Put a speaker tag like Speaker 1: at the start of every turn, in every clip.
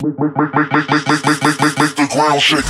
Speaker 1: Make the ground shake.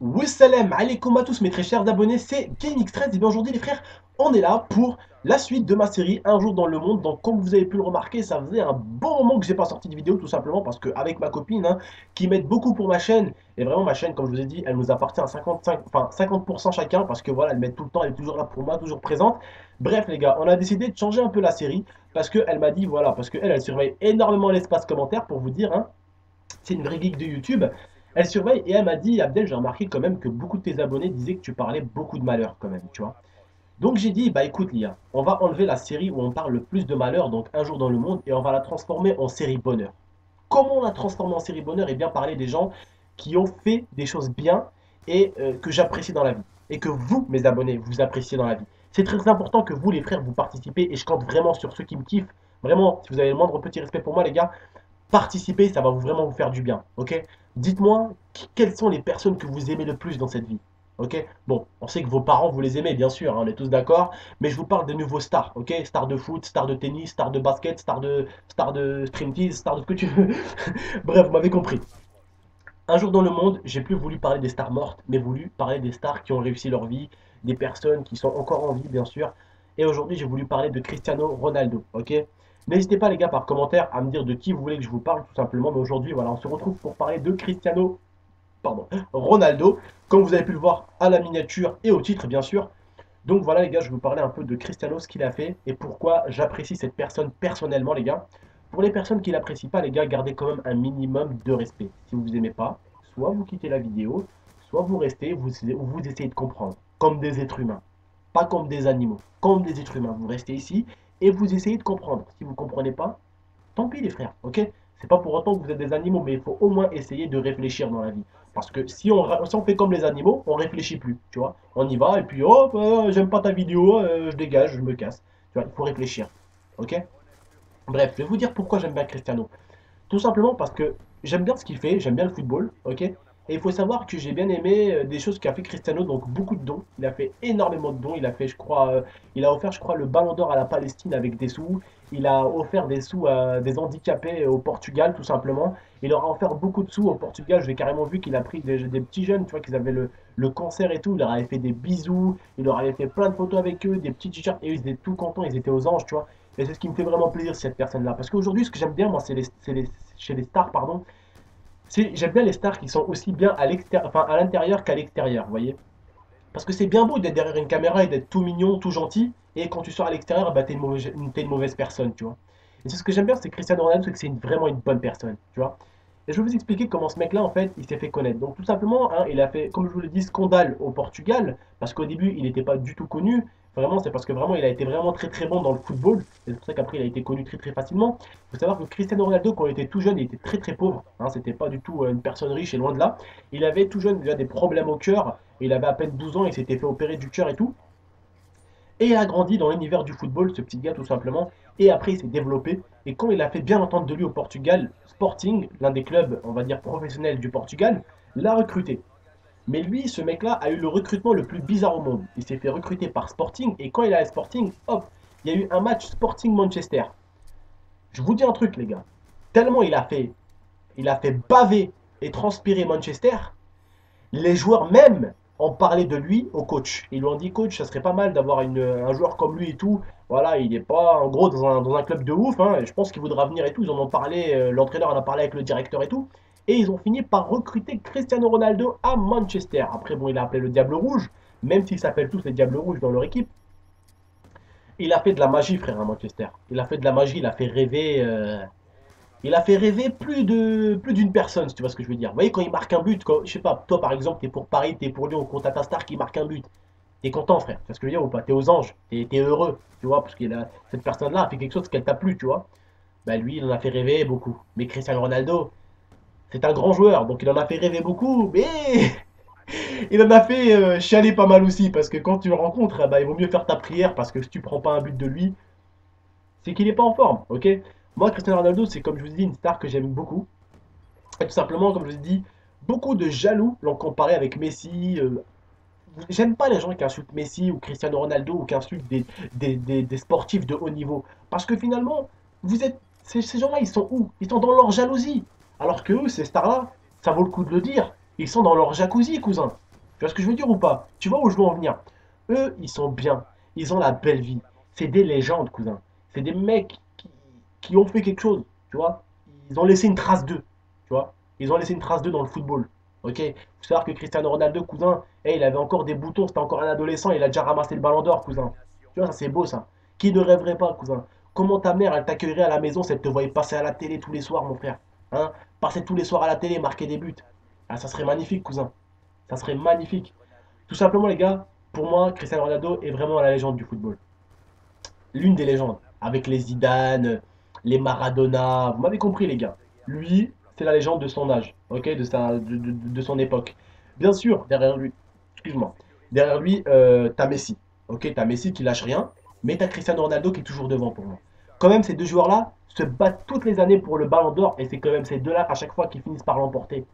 Speaker 2: Wassalam alaikum à tous mes très chers abonnés, c'est GameX13 et bien aujourd'hui les frères, on est là pour la suite de ma série Un jour dans le monde. Donc comme vous avez pu le remarquer, ça faisait un bon moment que j'ai pas sorti de vidéo, tout simplement parce qu'avec ma copine qui m'aide beaucoup pour ma chaîne, et vraiment ma chaîne comme je vous ai dit, elle nous appartient à 50% chacun, parce que voilà, elle m'aide tout le temps, elle est toujours là pour moi, toujours présente. Bref les gars, on a décidé de changer un peu la série, parce qu'elle m'a dit voilà, parce qu'elle elle surveille énormément l'espace commentaire pour vous dire, c'est une vraie geek de YouTube. Elle surveille et elle m'a dit, Abdel, j'ai remarqué quand même que beaucoup de tes abonnés disaient que tu parlais beaucoup de malheur quand même, tu vois. Donc j'ai dit, bah écoute Lia, on va enlever la série où on parle le plus de malheur, donc Un jour dans le monde, et on va la transformer en série bonheur. Comment la transformer en série bonheur? Et bien parler des gens qui ont fait des choses bien et que j'apprécie dans la vie. Et que vous, mes abonnés, vous appréciez dans la vie. C'est très important que vous, les frères, vous participez et je compte vraiment sur ceux qui me kiffent. Vraiment, si vous avez le moindre petit respect pour moi, les gars, participez, ça va vraiment vous faire du bien, ok? Dites-moi quelles sont les personnes que vous aimez le plus dans cette vie, ok? Bon, on sait que vos parents, vous les aimez, bien sûr, on est tous d'accord, mais je vous parle de nouveaux stars, ok? Stars de foot, stars de tennis, stars de basket, stars de striptease, stars de ce que tu veux. Bref, vous m'avez compris. Un jour dans le monde, j'ai plus voulu parler des stars mortes, mais voulu parler des stars qui ont réussi leur vie, des personnes qui sont encore en vie, bien sûr. Et aujourd'hui, j'ai voulu parler de Cristiano Ronaldo, ok? N'hésitez pas, les gars, par commentaire, à me dire de qui vous voulez que je vous parle, tout simplement. Mais aujourd'hui, voilà, on se retrouve pour parler de Cristiano, pardon, Ronaldo, comme vous avez pu le voir à la miniature et au titre, bien sûr. Donc voilà, les gars, je vais vous parler un peu de Cristiano, ce qu'il a fait et pourquoi j'apprécie cette personne personnellement, les gars. Pour les personnes qui ne l'apprécient pas, les gars, gardez quand même un minimum de respect. Si vous n'aimez pas, soit vous quittez la vidéo, soit vous restez, vous essayez de comprendre, comme des êtres humains. Pas comme des animaux, comme des êtres humains. Vous restez ici et vous essayez de comprendre. Si vous ne comprenez pas, tant pis les frères, ok? C'est pas pour autant que vous êtes des animaux, mais il faut au moins essayer de réfléchir dans la vie. Parce que si on fait comme les animaux, on réfléchit plus, tu vois. On y va et puis, oh, j'aime pas ta vidéo, je dégage, je me casse. Tu vois, il faut réfléchir, ok? Bref, je vais vous dire pourquoi j'aime bien Cristiano. Tout simplement parce que j'aime bien ce qu'il fait, j'aime bien le football, ok? Et il faut savoir que j'ai bien aimé des choses qu'a fait Cristiano, donc beaucoup de dons. Il a fait énormément de dons. Il a fait, je crois, il a offert, je crois, le Ballon d'Or à la Palestine avec des sous. Il a offert des sous à des handicapés au Portugal, tout simplement. Il leur a offert beaucoup de sous au Portugal. J'ai carrément vu qu'il a pris des petits jeunes, tu vois, qu'ils avaient le cancer et tout. Il leur avait fait des bisous. Il leur avait fait plein de photos avec eux, des petits t-shirts. Et eux, ils étaient tout contents. Ils étaient aux anges, tu vois. Et c'est ce qui me fait vraiment plaisir, cette personne-là. Parce qu'aujourd'hui, ce que j'aime bien, moi, chez les stars, pardon, j'aime bien les stars qui sont aussi bien à l'extérieur, enfin, à l'intérieur qu'à l'extérieur, vous voyez. Parce que c'est bien beau d'être derrière une caméra et d'être tout mignon, tout gentil, et quand tu sors à l'extérieur, bah, t'es une mauvaise personne, tu vois. Et c'est ce que j'aime bien, c'est Cristiano Ronaldo, c'est que c'est vraiment une bonne personne, tu vois. Et je vais vous expliquer comment ce mec-là, en fait, il s'est fait connaître. Donc tout simplement, il a fait, comme je vous l'ai dit, scandale au Portugal, parce qu'au début, il n'était pas du tout connu. Vraiment, c'est parce que vraiment, il a été vraiment très très bon dans le football. Et c'est pour ça qu'après, il a été connu très très facilement. Il faut savoir que Cristiano Ronaldo, quand il était tout jeune, il était très très pauvre. C'était pas du tout une personne riche et loin de là. Il avait tout jeune déjà des problèmes au cœur. Il avait à peine 12 ans, il s'était fait opérer du cœur et tout. Et il a grandi dans l'univers du football, ce petit gars tout simplement. Et après, il s'est développé. Et quand il a fait bien entendre de lui au Portugal, Sporting, l'un des clubs, on va dire, professionnels du Portugal, l'a recruté. Mais lui, ce mec-là, a eu le recrutement le plus bizarre au monde. Il s'est fait recruter par Sporting. Et quand il est à Sporting, hop, il y a eu un match Sporting-Manchester. Je vous dis un truc, les gars. Tellement il a fait baver et transpirer Manchester, les joueurs même ont parlé de lui au coach. Ils lui ont dit, coach, ça serait pas mal d'avoir un joueur comme lui et tout. Voilà, il n'est pas en gros dans un club de ouf. Je pense qu'il voudra venir et tout. Ils en ont parlé, l'entraîneur en a parlé avec le directeur et tout. Et ils ont fini par recruter Cristiano Ronaldo à Manchester. Après, bon, il a appelé le Diable Rouge, même s'ils s'appellent tous les Diables Rouges dans leur équipe. Il a fait de la magie, frère, à Manchester. Il a fait de la magie, il a fait rêver. Il a fait rêver plus d'une personne, si tu vois ce que je veux dire. Vous voyez, quand il marque un but, je sais pas, toi par exemple, t'es pour Paris, t'es pour Lyon, quand t'as ta star qui marque un but, t'es content, frère. Tu vois ce que je veux dire ou pas? T'es aux anges, t'es heureux, tu vois, parce que cette personne-là a fait quelque chose qu'elle t'a plu, tu vois. Bah lui, il en a fait rêver beaucoup. Mais Cristiano Ronaldo, c'est un grand joueur, donc il en a fait rêver beaucoup, mais Il en a fait chialer pas mal aussi, parce que quand tu le rencontres, bah, il vaut mieux faire ta prière, parce que si tu prends pas un but de lui, c'est qu'il est pas en forme, ok? Moi, Cristiano Ronaldo, c'est comme je vous ai dit, une star que j'aime beaucoup. Et tout simplement, comme je vous ai dit, beaucoup de jaloux l'ont comparé avec Messi. J'aime pas les gens qui insultent Messi ou Cristiano Ronaldo ou qui insultent des sportifs de haut niveau. Parce que finalement, vous êtes, ces gens-là, ils sont où? Ils sont dans leur jalousie. Alors que eux, ces stars-là, ça vaut le coup de le dire, ils sont dans leur jacuzzi, cousin. Tu vois ce que je veux dire ou pas? Tu vois où je veux en venir? Eux, ils sont bien. Ils ont la belle vie. C'est des légendes, cousin. C'est des mecs qui ont fait quelque chose, tu vois. Ils ont laissé une trace d'eux, tu vois. Ils ont laissé une trace d'eux dans le football. Ok? Il faut savoir que Cristiano Ronaldo, cousin, il avait encore des boutons, c'était encore un adolescent, il a déjà ramassé le ballon d'or, cousin. Tu vois, ça c'est beau ça. Qui ne rêverait pas, cousin? Comment ta mère, elle t'accueillerait à la maison si elle te voyait passer à la télé tous les soirs, mon frère? Hein? Passer tous les soirs à la télé, marquer des buts. Ah, ça serait magnifique, cousin. Ça serait magnifique. Tout simplement, les gars, pour moi, Cristiano Ronaldo est vraiment la légende du football. L'une des légendes. Avec les Zidane, les Maradona. Vous m'avez compris, les gars. Lui, c'est la légende de son âge, ok, de son époque. Bien sûr, derrière lui, excuse-moi, derrière lui, t'as Messi. Ok, t'as Messi qui lâche rien, mais t'as Cristiano Ronaldo qui est toujours devant pour moi. Quand même, ces deux joueurs-là se battent toutes les années pour le ballon d'or, et c'est quand même ces deux-là à chaque fois qui finissent par l'emporter.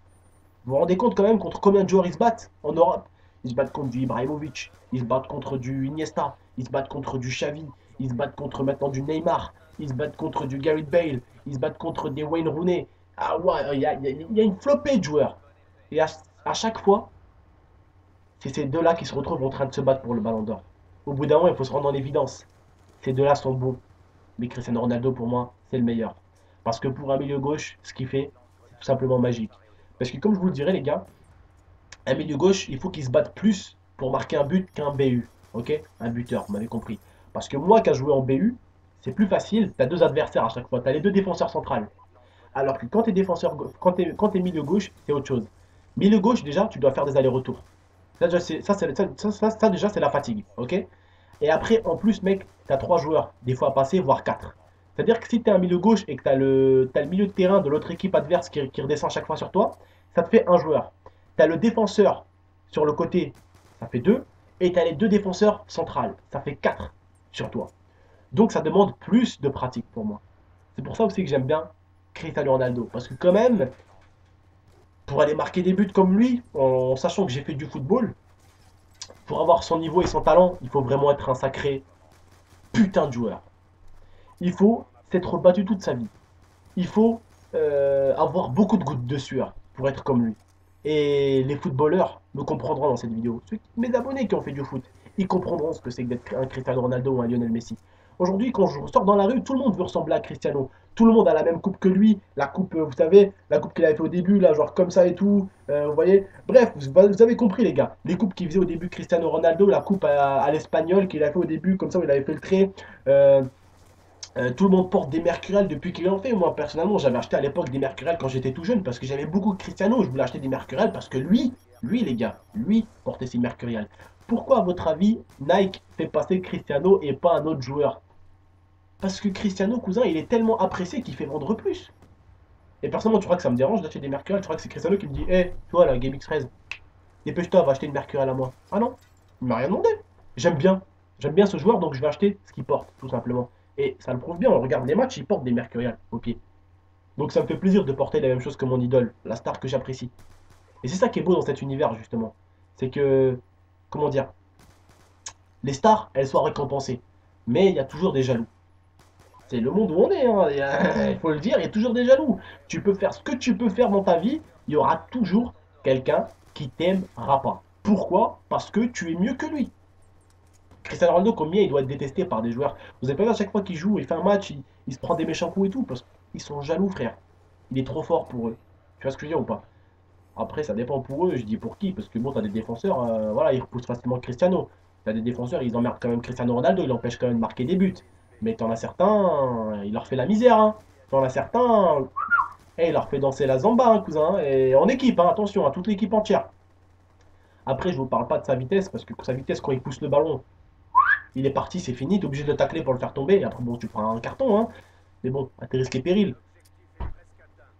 Speaker 2: Vous vous rendez compte quand même contre combien de joueurs ils se battent en Europe? Ils se battent contre du Ibrahimovic, ils se battent contre du Iniesta, ils se battent contre du Xavi, ils se battent contre maintenant du Neymar, ils se battent contre du Gareth Bale, ils se battent contre des Wayne Rooney. Ah ouais, il y a une flopée de joueurs. Et à chaque fois, c'est ces deux-là qui se retrouvent en train de se battre pour le ballon d'or. Au bout d'un moment, il faut se rendre en évidence. Ces deux-là sont bons. Mais Cristiano Ronaldo, pour moi, c'est le meilleur. Parce que pour un milieu gauche, ce qu'il fait, c'est tout simplement magique. Parce que comme je vous le dirais, les gars, un milieu gauche, il faut qu'il se batte plus pour marquer un but qu'un BU. Ok? Un buteur, vous m'avez compris. Parce que moi, quand je jouais en BU, c'est plus facile. Tu as deux adversaires à chaque fois. Tu as les deux défenseurs centrales. Alors que quand tu es défenseur, quand t'es milieu gauche, c'est autre chose. Milieu gauche, déjà, tu dois faire des allers-retours. Ça, déjà, ça, déjà, c'est la fatigue. Ok? Et après, en plus, mec, tu as trois joueurs, des fois à passer, voire quatre. C'est-à-dire que si tu es un milieu gauche et que t'as le milieu de terrain de l'autre équipe adverse qui redescend chaque fois sur toi, ça te fait un joueur. Tu as le défenseur sur le côté, ça fait deux. Et tu as les deux défenseurs centrales, ça fait quatre sur toi. Donc ça demande plus de pratique pour moi. C'est pour ça aussi que j'aime bien Cristiano Ronaldo. Parce que quand même, pour aller marquer des buts comme lui, en sachant que j'ai fait du football, pour avoir son niveau et son talent, il faut vraiment être un sacré putain de joueur. Il faut s'être battu toute sa vie. Il faut avoir beaucoup de gouttes de sueur pour être comme lui. Et les footballeurs me comprendront dans cette vidéo. Mes abonnés qui ont fait du foot, ils comprendront ce que c'est que d'être un Cristiano Ronaldo ou un Lionel Messi. Aujourd'hui, quand je sors dans la rue, tout le monde veut ressembler à Cristiano. Tout le monde a la même coupe que lui. La coupe, vous savez, la coupe qu'il avait fait au début, là, genre comme ça et tout. Vous voyez? Bref, vous avez compris, les gars. Les coupes qu'il faisait au début Cristiano Ronaldo, la coupe à l'espagnol qu'il a fait au début, comme ça, où il avait fait le trait. Tout le monde porte des Mercurial depuis qu'il en fait. Moi, personnellement, j'avais acheté à l'époque des Mercurial quand j'étais tout jeune parce que j'avais beaucoup de Cristiano. Je voulais acheter des Mercurial parce que lui, les gars, lui portait ses Mercurial. Pourquoi, à votre avis, Nike fait passer Cristiano et pas un autre joueur? Parce que Cristiano, cousin, il est tellement apprécié qu'il fait vendre plus. Et personnellement, tu crois que ça me dérange d'acheter des Mercurial? Tu crois que c'est Cristiano qui me dit, hé, toi, la Game X13, dépêche-toi, va acheter une Mercurial à moi. Ah non, il m'a rien demandé. J'aime bien. J'aime bien ce joueur, donc je vais acheter ce qu'il porte, tout simplement. Et ça le prouve bien, on regarde les matchs, il porte des Mercurial au pied. Donc ça me fait plaisir de porter la même chose que mon idole, la star que j'apprécie. Et c'est ça qui est beau dans cet univers, justement. C'est que, comment dire, les stars, elles soient récompensées. Mais il y a toujours des jaloux. C'est le monde où on est, hein. Il faut le dire, il y a toujours des jaloux. Tu peux faire ce que tu peux faire dans ta vie, il y aura toujours quelqu'un qui t'aimera pas. Pourquoi? Parce que tu es mieux que lui. Cristiano Ronaldo, combien il doit être détesté par des joueurs. Vous avez pas vu à chaque fois qu'il joue, il fait un match, il se prend des méchants coups et tout, parce qu'ils sont jaloux, frère. Il est trop fort pour eux. Tu vois ce que je veux dire ou pas? Après, ça dépend pour eux, je dis pour qui, parce que bon, t'as des défenseurs, voilà, ils repoussent facilement Cristiano. T'as des défenseurs, ils emmerdent quand même Cristiano Ronaldo, il empêche quand même de marquer des buts. Mais t'en as certains, il leur fait la misère, hein. T'en as certains, il leur fait danser la zamba, hein, cousin, hein. Et en équipe, hein, attention, à toute l'équipe entière. Après, je vous parle pas de sa vitesse, parce que sa vitesse, quand il pousse le ballon, il est parti, c'est fini, t'es obligé de le tacler pour le faire tomber. Et après, bon, tu prends un carton, hein. Mais bon, à tes risques et périls.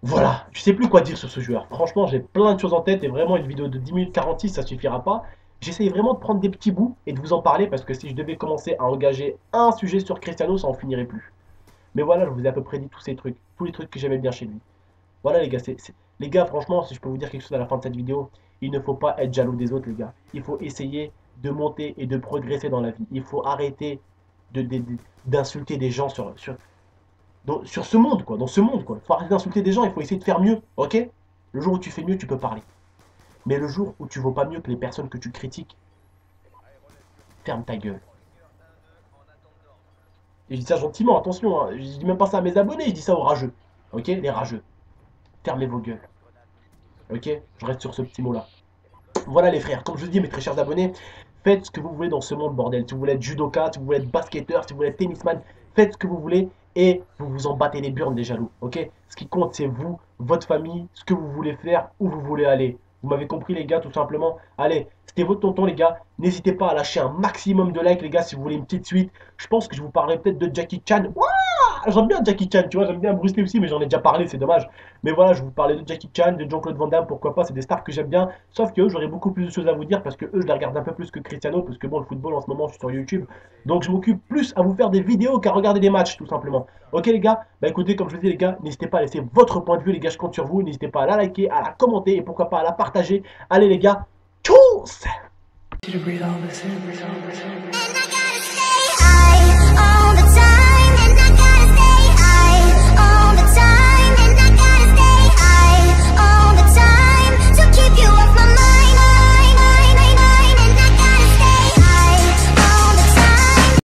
Speaker 2: Voilà, je sais plus quoi dire sur ce joueur. Franchement, j'ai plein de choses en tête et vraiment une vidéo de 10 minutes 46, ça suffira pas. J'essaye vraiment de prendre des petits bouts et de vous en parler parce que si je devais commencer à engager un sujet sur Cristiano, ça en finirait plus. Mais voilà, je vous ai à peu près dit tous ces trucs, tous les trucs que j'aimais bien chez lui. Voilà les gars, les gars, franchement, si je peux vous dire quelque chose à la fin de cette vidéo, il ne faut pas être jaloux des autres les gars. Il faut essayer de monter et de progresser dans la vie. Il faut arrêter d'insulter des gens sur ce monde quoi, dans ce monde quoi. Il faut arrêter d'insulter des gens, il faut essayer de faire mieux, ok? Le jour où tu fais mieux, tu peux parler. Mais le jour où tu vaux pas mieux que les personnes que tu critiques, ferme ta gueule. Et je dis ça gentiment, attention, hein. Je dis même pas ça à mes abonnés, je dis ça aux rageux. Ok? Les rageux. Fermez vos gueules. Ok? Je reste sur ce petit mot-là. Voilà les frères, comme je vous dis mes très chers abonnés, faites ce que vous voulez dans ce monde bordel. Si vous voulez être judoka, si vous voulez être basketteur, si vous voulez être tennisman, faites ce que vous voulez et vous vous en battez les burnes des jaloux. Ok? Ce qui compte c'est vous, votre famille, ce que vous voulez faire, où vous voulez aller. Vous m'avez compris les gars tout simplement. Allez, c'était votre tonton les gars. N'hésitez pas à lâcher un maximum de likes les gars si vous voulez une petite suite. Je pense que je vous parlerai peut-être de Jackie Chan. J'aime bien Jackie Chan, tu vois, j'aime bien Bruce Lee aussi, mais j'en ai déjà parlé, c'est dommage. Mais voilà, je vous parlais de Jackie Chan, de Jean-Claude Van Damme, pourquoi pas, c'est des stars que j'aime bien. Sauf que eux, j'aurais beaucoup plus de choses à vous dire parce que eux, je les regarde un peu plus que Cristiano, parce que bon, le football en ce moment, je suis sur YouTube. Donc je m'occupe plus à vous faire des vidéos qu'à regarder des matchs, tout simplement. Ok les gars, bah écoutez, comme je vous dis les gars, n'hésitez pas à laisser votre point de vue, les gars, je compte sur vous. N'hésitez pas à la liker, à la commenter et pourquoi pas à la partager. Allez les gars, tchuss!